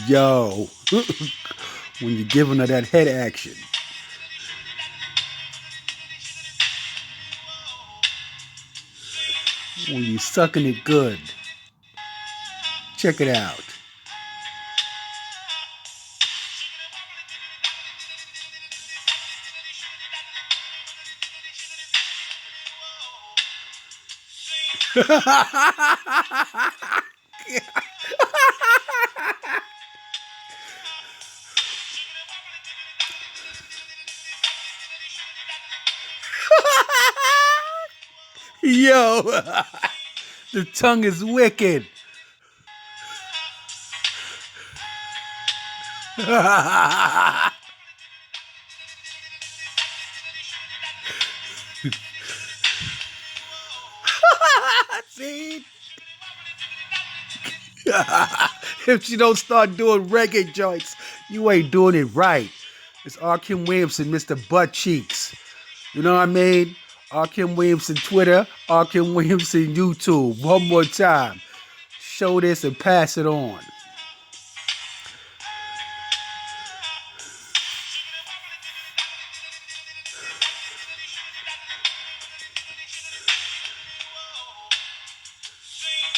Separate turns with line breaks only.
Yo, when you're giving her that head action. When you're sucking it good. Check it out. Yo, the tongue is wicked. See? If she don't start doing reggae joints, you ain't doing it right. It's R. Kim Williamson, Mr. Butt Cheeks. You know what I mean? R. Kim Williamson Twitter, R. Kim Williamson YouTube. One more time. Show this and pass it on.